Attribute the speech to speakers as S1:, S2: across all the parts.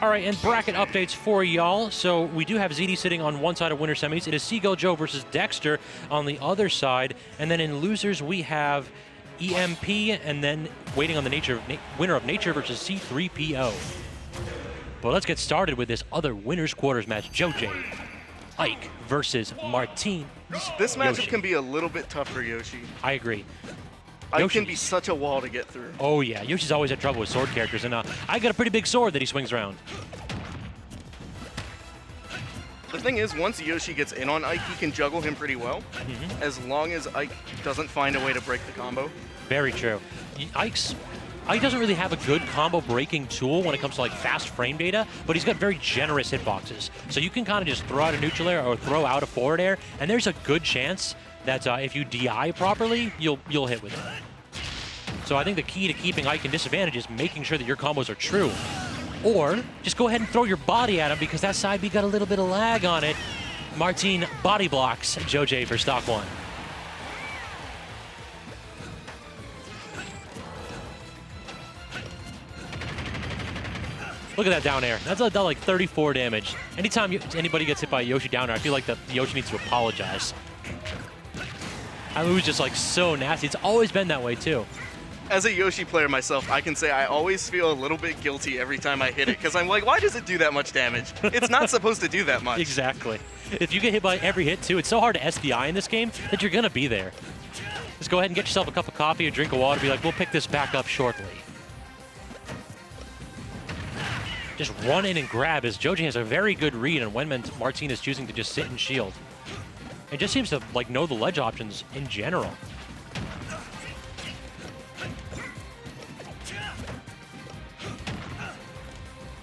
S1: All right, and bracket updates for y'all. So we do have ZD sitting on one side of winner semis. It is Seagull Joe versus Dexter on the other side. And then in losers, we have EMP, and then waiting on the winner of Nature versus C3PO. But let's get started with this other winners quarters match. Joj, Ike versus Marteen.
S2: This matchup
S1: Yoshi.
S2: can be a little bit tough for Yoshi.
S1: I agree.
S2: Ike can be such a wall to get through.
S1: Oh yeah, Yoshi's always had trouble with sword characters, and I got a pretty big sword that he swings around.
S2: The thing is, once Yoshi gets in on Ike, he can juggle him pretty well, as long as Ike doesn't find a way to break the combo.
S1: Very true. Ike doesn't really have a good combo breaking tool when it comes to like fast frame data, but he's got very generous hitboxes. So you can kind of just throw out a neutral air or throw out a forward air, and there's a good chance that if you DI properly, you'll hit with it. So I think the key to keeping Ike in disadvantage is making sure that your combos are true. Or just go ahead and throw your body at him because that side B got a little bit of lag on it. Marteen body blocks Joj for stock one. Look at that down air. That's done like 34 damage. Anytime anybody gets hit by a Yoshi down air, I feel like the Yoshi needs to apologize. It was just like so nasty. It's always been that way too.
S2: As a Yoshi player myself, I can say I always feel a little bit guilty every time I hit it, because I'm like, why does it do that much damage? It's not supposed to do that much.
S1: Exactly. If you get hit by every hit too, it's so hard to SDI in this game that you're gonna be there. Just go ahead and get yourself a cup of coffee, a drink of water, be like, we'll pick this back up shortly. Just run in and grab, as Joj has a very good read on when Marteen is choosing to just sit and shield. It just seems to like know the ledge options in general.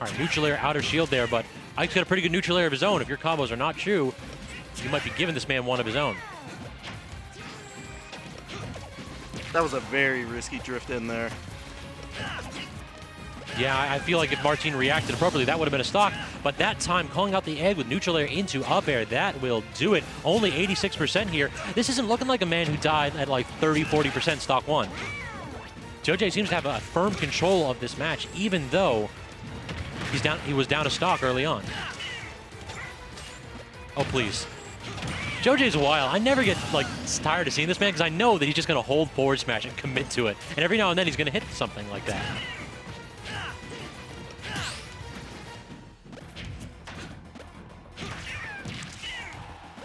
S1: All right, neutral air, outer shield there, but Ike's got a pretty good neutral air of his own. If your combos are not true, you might be giving this man one of his own.
S2: That was a very risky drift in there.
S1: Yeah, I feel like if Marteen reacted appropriately, that would have been a stock. But that time, calling out the egg with neutral air into up air, that will do it. Only 86% here. This isn't looking like a man who died at like 30, 40% stock one. Joj seems to have a firm control of this match, even though he was down a stock early on. Oh, please. Joj's wild. I never get like tired of seeing this man because I know that he's just going to hold forward smash and commit to it. And every now and then he's going to hit something like that.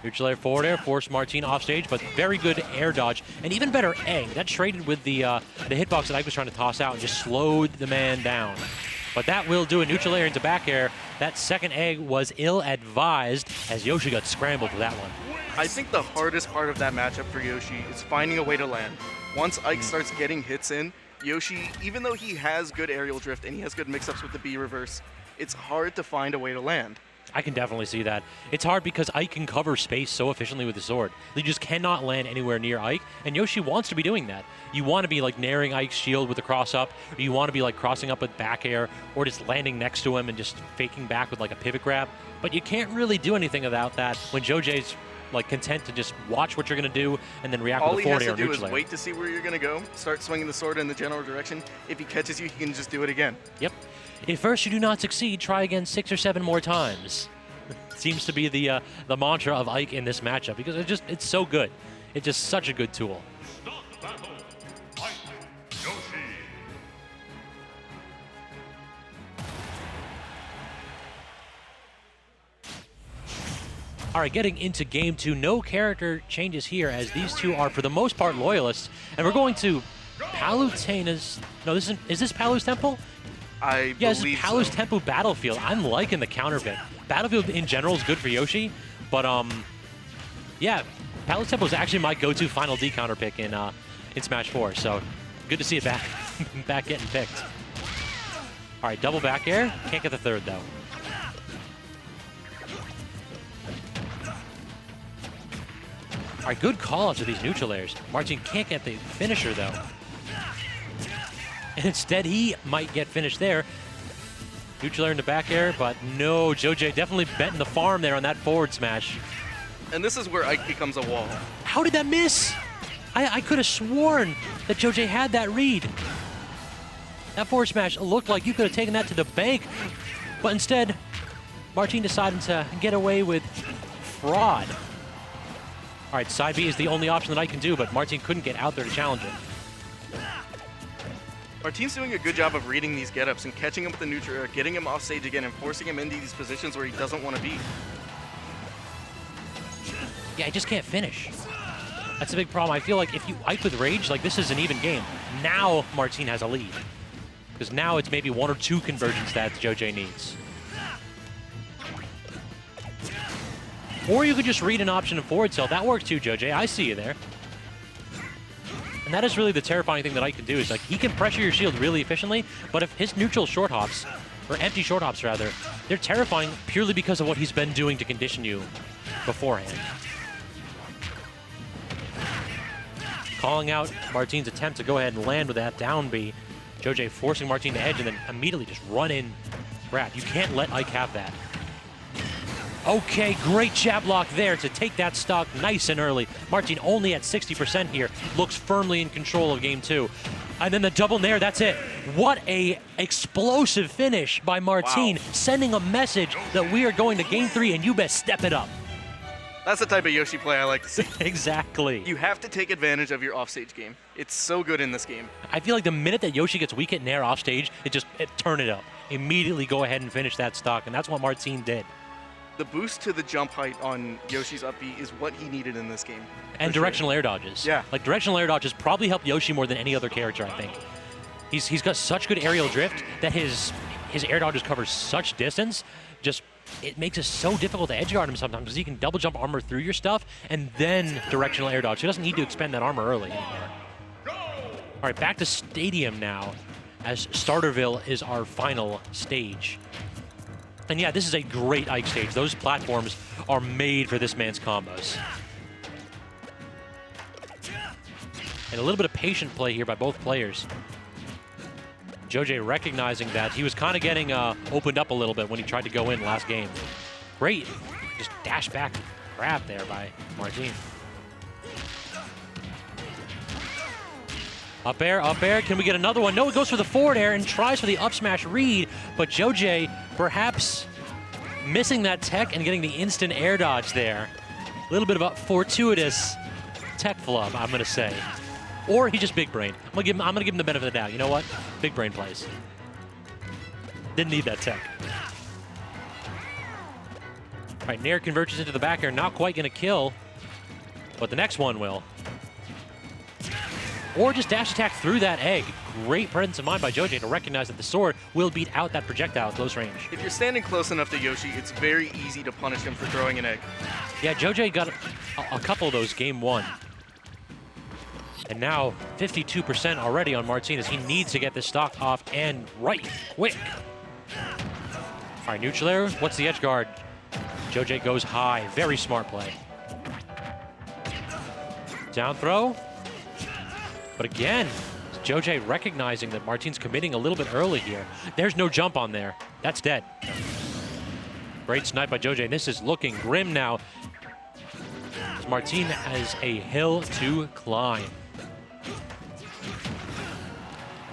S1: Neutral air, forward air, forced Marteen off stage, but very good air dodge, and even better egg. That traded with the hitbox that Ike was trying to toss out and just slowed the man down. But that will do a neutral air into back air. That second egg was ill-advised as Yoshi got scrambled for that one.
S2: I think the hardest part of that matchup for Yoshi is finding a way to land. Once Ike starts getting hits in, Yoshi, even though he has good aerial drift and he has good mix-ups with the B reverse, it's hard to find a way to land.
S1: I can definitely see that. It's hard because Ike can cover space so efficiently with the sword. You just cannot land anywhere near Ike, and Yoshi wants to be doing that. You want to be like naring Ike's shield with the cross up, or you want to be like crossing up with back air, or just landing next to him and just faking back with like a pivot grab. But you can't really do anything about that when Joj's like content to just watch what you're going to do and then react with a forward air or neutral air.
S2: All he has to do is wait to see where you're going to go, start swinging the sword in the general direction. If he catches you, he can just do it again.
S1: Yep. If first you do not succeed, try again 6 or 7 more times. Seems to be the mantra of Ike in this matchup because it's so good. It's just such a good tool.
S3: Stop battle. Ike, Yoshi.
S1: All right, getting into game 2, no character changes here as these two are for the most part loyalists, and we're going to Palutena's. No, is this Palu's Temple?
S2: I
S1: Yeah, this is
S2: believe
S1: Palu's
S2: so.
S1: Temple Battlefield. I'm liking the counter pick. Battlefield in general is good for Yoshi, but yeah, Palu's Temple is actually my go-to Final D counter pick in Smash 4. So good to see it back getting picked. All right, double back air. Can't get the third though. All right, good call-outs with these neutral airs. Marteen can't get the finisher though. And instead, he might get finished there. Neutral air into back air, but no, Joj definitely betting the farm there on that forward smash.
S2: And this is where Ike becomes a wall.
S1: How did that miss? I could have sworn that Joj had that read. That forward smash looked like you could have taken that to the bank. But instead, Marteen decided to get away with fraud. All right, side B is the only option that I can do, but Marteen couldn't get out there to challenge it.
S2: Marteen's doing a good job of reading these get-ups and catching him with the neutral air, getting him off stage again, and forcing him into these positions where he doesn't want to be.
S1: Yeah, I just can't finish. That's a big problem. I feel like if you Ike with rage, like this is an even game. Now Marteen has a lead. Because now it's maybe 1 or 2 conversion stats Joj needs. Or you could just read an option of forward tilt. That works too, Joj. I see you there. And that is really the terrifying thing that Ike can do is like he can pressure your shield really efficiently, but if his neutral short hops, or empty short hops rather, they're terrifying purely because of what he's been doing to condition you beforehand. Calling out Marteen's attempt to go ahead and land with that down B. Joj forcing Marteen to edge and then immediately just run in grab. You can't let Ike have that. Okay, great jab block there to take that stock nice and early. Marteen only at 60% here, looks firmly in control of game 2. And then the double nair, that's it. What a explosive finish by Marteen,
S2: Wow.
S1: sending a message that we are going to game 3 and you best step it up.
S2: That's the type of Yoshi play I like to see.
S1: Exactly.
S2: You have to take advantage of your offstage game. It's so good in this game.
S1: I feel like the minute that Yoshi gets weak at nair off stage, it turn it up. Immediately go ahead and finish that stock, and that's what Marteen did.
S2: The boost to the jump height on Yoshi's up B is what he needed in this game.
S1: And directional air dodges.
S2: Yeah.
S1: Like directional air dodges probably help Yoshi more than any other character, I think. He's got such good aerial drift that his air dodges cover such distance. Just it makes it so difficult to edge guard him sometimes because he can double jump armor through your stuff and then directional air dodge. He doesn't need to expend that armor early anymore. All right, back to Stadium now, as Starterville is our final stage. And yeah, this is a great Ike stage. Those platforms are made for this man's combos. And a little bit of patient play here by both players. Joj recognizing that he was kind of getting opened up a little bit when he tried to go in last game. Great, just dash back grab there by Marteen. Up air, can we get another one? No, it goes for the forward air and tries for the up smash read, but Joj perhaps missing that tech and getting the instant air dodge there. A little bit of a fortuitous tech flub, I'm gonna say. Or he just big brain. I'm gonna give him the benefit of the doubt. You know what? Big brain plays. Didn't need that tech. All right, nair converges into the back air. Not quite gonna kill, but the next one will. Or just dash attack through that egg. Great presence of mind by Joj to recognize that the sword will beat out that projectile at close range.
S2: If you're standing close enough to Yoshi, it's very easy to punish him for throwing an egg.
S1: Yeah, Joj got a couple of those game 1. And now 52% already on Marteen as he needs to get this stock off and right quick. All right, neutral air. What's the edge guard? Joj goes high. Very smart play. Down throw. But again, Joj recognizing that Marteen's committing a little bit early here. There's no jump on there. That's dead. Great snipe by Joj. This is looking grim now. Marteen has a hill to climb.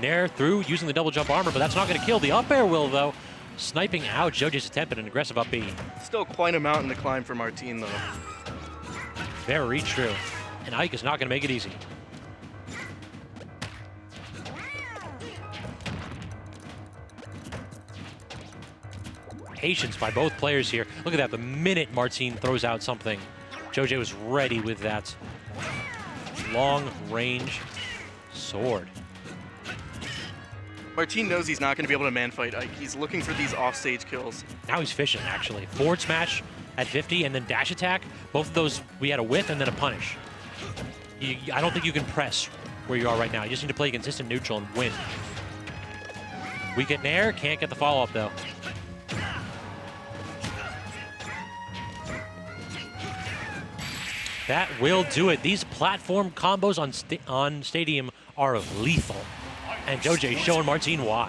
S1: Nair through using the double jump armor, but that's not going to kill. The up air will, though. Sniping out Joj's attempt at an aggressive up B.
S2: Still quite a mountain to climb for Marteen, though.
S1: Very true. And Ike is not going to make it easy. Patience by both players here. Look at that. The minute Marteen throws out something, Joj was ready with that long-range sword.
S2: Marteen knows he's not going to be able to man-fight Ike. He's looking for these off-stage kills.
S1: Now he's fishing, actually. Forward smash at 50 and then dash attack. Both of those, we had a whiff and then a punish. I don't think you can press where you are right now. You just need to play consistent neutral and win. Weak at nair, can't get the follow-up, though. That will do it. These platform combos on Stadium are lethal. And Joj showing Marteen why.